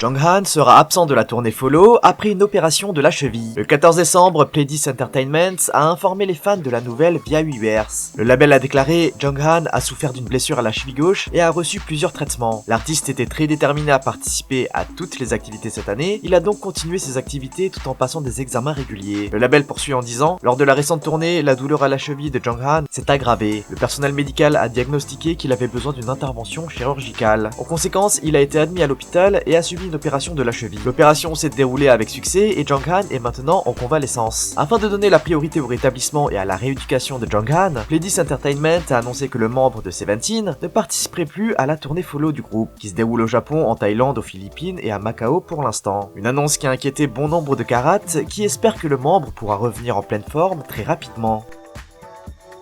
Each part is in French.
Jonghan sera absent de la tournée Follow après une opération de la cheville. Le 14 décembre, Pledis Entertainment a informé les fans de la nouvelle via Weverse. Le label a déclaré: Jonghan a souffert d'une blessure à la cheville gauche et a reçu plusieurs traitements. L'artiste était très déterminé à participer à toutes les activités cette année, il a donc continué ses activités tout en passant des examens réguliers. Le label poursuit en disant: lors de la récente tournée, la douleur à la cheville de Jonghan s'est aggravée. Le personnel médical a diagnostiqué qu'il avait besoin d'une intervention chirurgicale. En conséquence, il a été admis à l'hôpital et a subi une opération de la cheville. L'opération s'est déroulée avec succès et Jonghan est maintenant en convalescence. Afin de donner la priorité au rétablissement et à la rééducation de Jonghan, Pledis Entertainment a annoncé que le membre de Seventeen ne participerait plus à la tournée Follow du groupe, qui se déroule au Japon, en Thaïlande, aux Philippines et à Macao pour l'instant. Une annonce qui a inquiété bon nombre de Karat, qui espèrent que le membre pourra revenir en pleine forme très rapidement.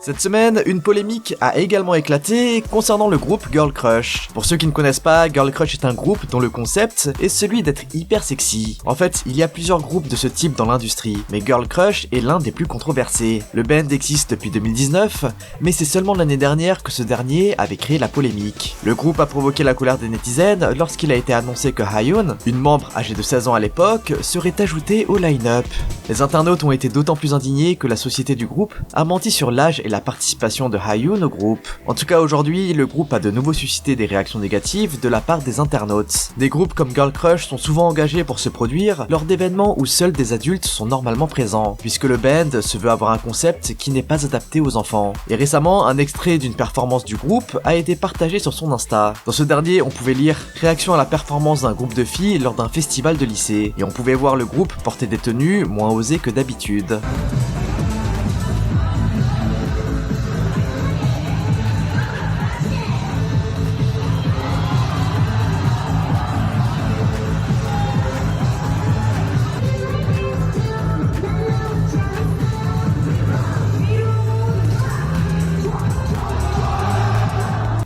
Cette semaine, une polémique a également éclaté concernant le groupe Girl Crush. Pour ceux qui ne connaissent pas, Girl Crush est un groupe dont le concept est celui d'être hyper sexy. En fait, il y a plusieurs groupes de ce type dans l'industrie, mais Girl Crush est l'un des plus controversés. Le band existe depuis 2019, mais c'est seulement l'année dernière que ce dernier avait créé la polémique. Le groupe a provoqué la colère des netizens lorsqu'il a été annoncé que Haeun, une membre âgée de 16 ans à l'époque, serait ajoutée au line-up. Les internautes ont été d'autant plus indignés que la société du groupe a menti sur l'âge et la participation de Haeun au groupe. En tout cas aujourd'hui, le groupe a de nouveau suscité des réactions négatives de la part des internautes. Des groupes comme Girl Crush sont souvent engagés pour se produire lors d'événements où seuls des adultes sont normalement présents, puisque le band se veut avoir un concept qui n'est pas adapté aux enfants. Et récemment, un extrait d'une performance du groupe a été partagé sur son Insta. Dans ce dernier, on pouvait lire « Réaction à la performance d'un groupe de filles lors d'un festival de lycée » et on pouvait voir le groupe porter des tenues moins osées que d'habitude.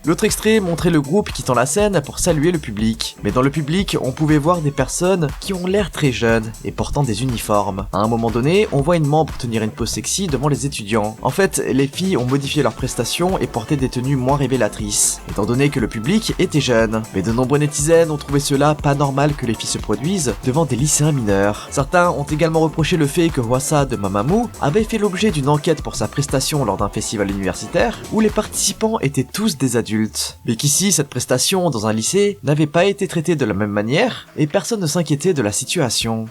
L'autre extrait montrait le groupe quittant la scène pour saluer le public. Mais dans le public, on pouvait voir des personnes qui ont l'air très jeunes et portant des uniformes. À un moment donné, on voit une membre tenir une pose sexy devant les étudiants. En fait, les filles ont modifié leurs prestations et portaient des tenues moins révélatrices, étant donné que le public était jeune. Mais de nombreux netizens ont trouvé cela pas normal que les filles se produisent devant des lycéens mineurs. Certains ont également reproché le fait que Hwasa de Mamamoo avait fait l'objet d'une enquête pour sa prestation lors d'un festival universitaire où les participants étaient tous des adultes. Mais qu'ici, cette prestation dans un lycée n'avait pas été traitée de la même manière et personne ne s'inquiétait de la situation.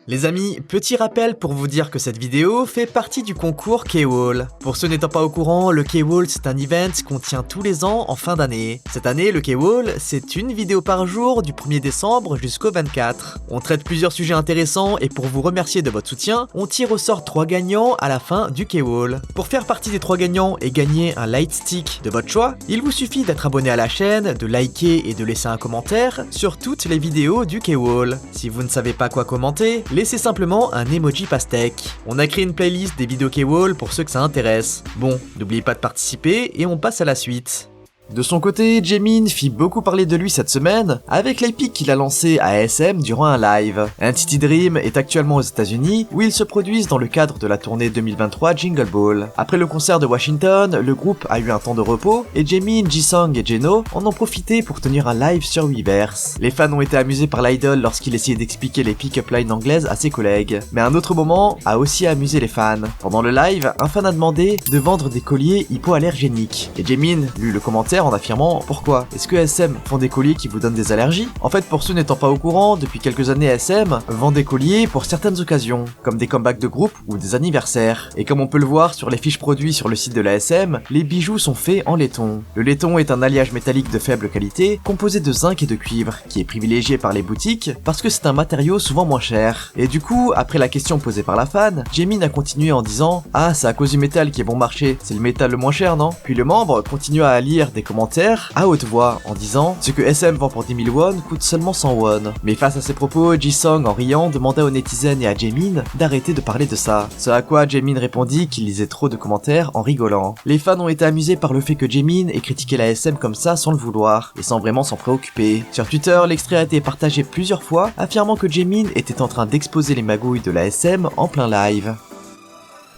Les amis, petit rappel pour vous dire que cette vidéo fait partie du concours K-Wall. Pour ceux n'étant pas au courant, le K-Wall c'est un event qu'on tient tous les ans en fin d'année. Cette année, le K-Wall, c'est une vidéo par jour du 1er décembre jusqu'au 24. On traite plusieurs sujets intéressants et pour vous remercier de votre soutien, on tire au sort 3 gagnants à la fin du K-Wall. Pour faire partie des 3 gagnants et gagner un light stick de votre choix, il vous suffit d'être abonné à la chaîne, de liker et de laisser un commentaire sur toutes les vidéos du K-Wall. Si vous ne savez pas quoi commenter, laissez simplement un emoji pastèque. On a créé une playlist des vidéos K-Wall pour ceux que ça intéresse. Bon, n'oubliez pas de participer et on passe à la suite. De son côté, Jaemin fit beaucoup parler de lui cette semaine avec l'EPIC qu'il a lancé à SM durant un live. NCT Dream est actuellement aux États-Unis où ils se produisent dans le cadre de la tournée 2023 Jingle Ball. Après le concert de Washington, le groupe a eu un temps de repos et Jaemin, Jisung et Jeno en ont profité pour tenir un live sur Weverse. Les fans ont été amusés par l'idol lorsqu'il essayait d'expliquer les pick-up lines anglaises à ses collègues. Mais un autre moment a aussi amusé les fans. Pendant le live, un fan a demandé de vendre des colliers hypoallergéniques et Jaemin lut le commentaire en affirmant: pourquoi? Est-ce que SM font des colliers qui vous donnent des allergies? En fait, pour ceux n'étant pas au courant, depuis quelques années SM vend des colliers pour certaines occasions, comme des comebacks de groupe ou des anniversaires. Et comme on peut le voir sur les fiches produits sur le site de la SM, les bijoux sont faits en laiton. Le laiton est un alliage métallique de faible qualité, composé de zinc et de cuivre, qui est privilégié par les boutiques parce que c'est un matériau souvent moins cher. Et du coup, après la question posée par la fan, Jaemin a continué en disant: ah, c'est à cause du métal qui est bon marché, c'est le métal le moins cher, non? Puis le membre continua à lire des commentaires à haute voix en disant: ce que SM vend pour 10 000 won coûte seulement 100 won. Mais face à ces propos, Jisung en riant demanda aux netizens et à Jaemin d'arrêter de parler de ça. Ce à quoi Jaemin répondit qu'il lisait trop de commentaires en rigolant. Les fans ont été amusés par le fait que Jaemin ait critiqué la SM comme ça sans le vouloir et sans vraiment s'en préoccuper. Sur Twitter, l'extrait a été partagé plusieurs fois affirmant que Jaemin était en train d'exposer les magouilles de la SM en plein live.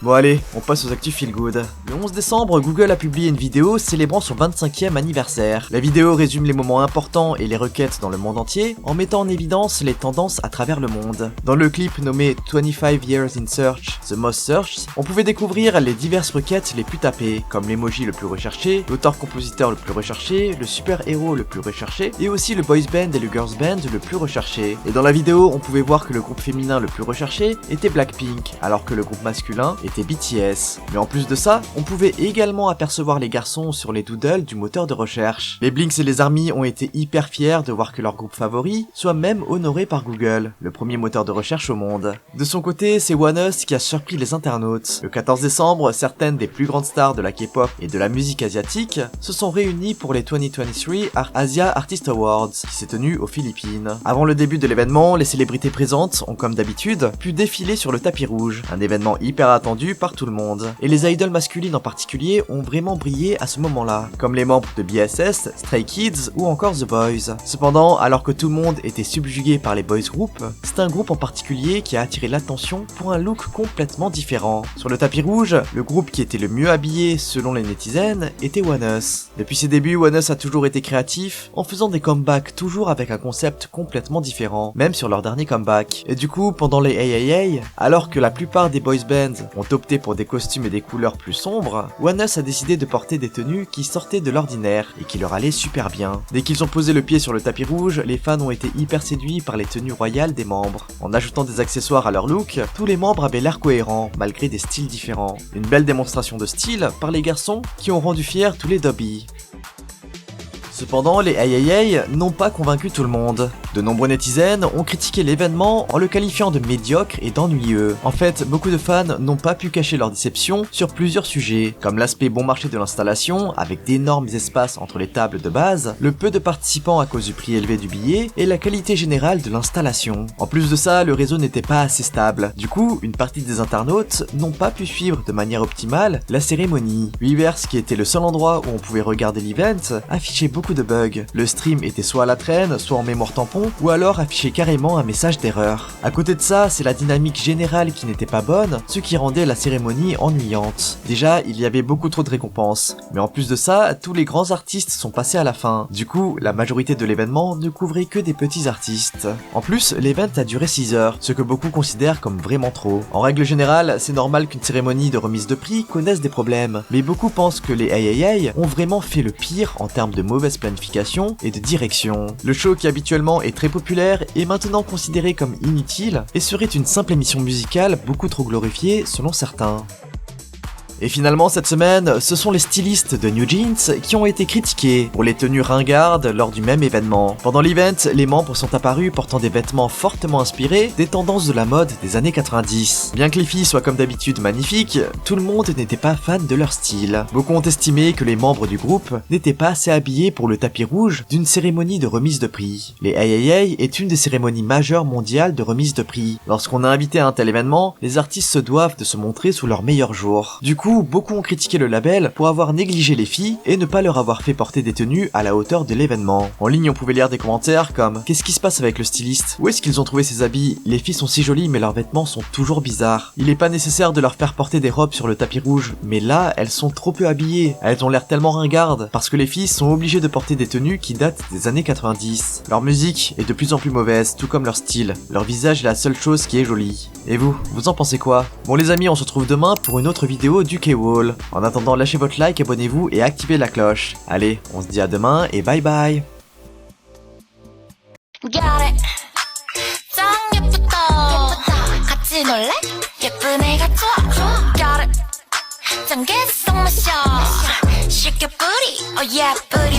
Bon allez, on passe aux actus feel good. Le 11 décembre, Google a publié une vidéo célébrant son 25e anniversaire. La vidéo résume les moments importants et les requêtes dans le monde entier en mettant en évidence les tendances à travers le monde. Dans le clip nommé 25 Years in Search, The Most Searched, on pouvait découvrir les diverses requêtes les plus tapées, comme l'emoji le plus recherché, l'auteur-compositeur le plus recherché, le super-héros le plus recherché, et aussi le boys band et le girls band le plus recherché. Et dans la vidéo, on pouvait voir que le groupe féminin le plus recherché était Blackpink, alors que le groupe masculin était BTS. Mais en plus de ça, on pouvait également apercevoir les garçons sur les doodles du moteur de recherche. Les Blinks et les ARMY ont été hyper fiers de voir que leur groupe favori soit même honoré par Google, le premier moteur de recherche au monde. De son côté, c'est ONEUS qui a surpris les internautes. Le 14 décembre, certaines des plus grandes stars de la K-pop et de la musique asiatique se sont réunies pour les 2023 Asia Artist Awards, qui s'est tenu aux Philippines. Avant le début de l'événement, les célébrités présentes ont comme d'habitude pu défiler sur le tapis rouge, un événement hyper attendu par tout le monde. Et les idoles masculines en particulier ont vraiment brillé à ce moment-là, comme les membres de BSS, Stray Kids ou encore The Boys. Cependant, alors que tout le monde était subjugué par les boys group, c'est un groupe en particulier qui a attiré l'attention pour un look complètement différent. Sur le tapis rouge, le groupe qui était le mieux habillé selon les netizens était ONEUS. Depuis ses débuts, ONEUS a toujours été créatif en faisant des comebacks toujours avec un concept complètement différent, même sur leur dernier comeback. Et du coup, pendant les AAA, alors que la plupart des boys bands ont opté pour des costumes et des couleurs plus sombres, ONEUS a décidé de porter des tenues qui sortaient de l'ordinaire et qui leur allaient super bien. Dès qu'ils ont posé le pied sur le tapis rouge, les fans ont été hyper séduits par les tenues royales des membres. En ajoutant des accessoires à leur look, tous les membres avaient l'air cohérents malgré des styles différents. Une belle démonstration de style par les garçons qui ont rendu fiers tous les Dobby. Cependant, les AAA n'ont pas convaincu tout le monde. De nombreux netizens ont critiqué l'événement en le qualifiant de médiocre et d'ennuyeux. En fait, beaucoup de fans n'ont pas pu cacher leur déception sur plusieurs sujets, comme l'aspect bon marché de l'installation, avec d'énormes espaces entre les tables de base, le peu de participants à cause du prix élevé du billet, et la qualité générale de l'installation. En plus de ça, le réseau n'était pas assez stable. Du coup, une partie des internautes n'ont pas pu suivre de manière optimale la cérémonie. Weverse, qui était le seul endroit où on pouvait regarder l'event, affichait beaucoup de bugs. Le stream était soit à la traîne, soit en mémoire tampon, ou alors affichait carrément un message d'erreur. À côté de ça, c'est la dynamique générale qui n'était pas bonne, ce qui rendait la cérémonie ennuyante. Déjà, il y avait beaucoup trop de récompenses, mais en plus de ça, tous les grands artistes sont passés à la fin. Du coup, la majorité de l'événement ne couvrait que des petits artistes. En plus, l'event a duré 6 heures, ce que beaucoup considèrent comme vraiment trop. En règle générale, c'est normal qu'une cérémonie de remise de prix connaisse des problèmes, mais beaucoup pensent que les AAA ont vraiment fait le pire en termes de mauvaise planification et de direction. Le show, qui habituellement est très populaire, est maintenant considéré comme inutile et serait une simple émission musicale beaucoup trop glorifiée selon certains. Et finalement, cette semaine, ce sont les stylistes de New Jeans qui ont été critiqués pour les tenues ringardes lors du même événement. Pendant l'event, les membres sont apparus portant des vêtements fortement inspirés des tendances de la mode des années 90. Bien que les filles soient comme d'habitude magnifiques, tout le monde n'était pas fan de leur style. Beaucoup ont estimé que les membres du groupe n'étaient pas assez habillés pour le tapis rouge d'une cérémonie de remise de prix. Les AAA est une des cérémonies majeures mondiales de remise de prix. Lorsqu'on est invité à un tel événement, les artistes se doivent de se montrer sous leur meilleur jour. Du coup, beaucoup ont critiqué le label pour avoir négligé les filles et ne pas leur avoir fait porter des tenues à la hauteur de l'événement. En ligne, on pouvait lire des commentaires comme « Qu'est-ce qui se passe avec le styliste? Où est-ce qu'ils ont trouvé ces habits? Les filles sont si jolies mais leurs vêtements sont toujours bizarres. Il est pas nécessaire de leur faire porter des robes sur le tapis rouge, mais là, elles sont trop peu habillées. Elles ont l'air tellement ringardes parce que les filles sont obligées de porter des tenues qui datent des années 90. Leur musique est de plus en plus mauvaise, tout comme leur style. Leur visage est la seule chose qui est jolie. Et vous en pensez quoi? Bon les amis, on se retrouve demain pour une autre vidéo du K-Wall. En attendant, lâchez votre like, abonnez-vous et activez la cloche. Allez, on se dit à demain et bye bye. 짱 개성 마셔 쉽게 뿌리 oh yeah 뿌리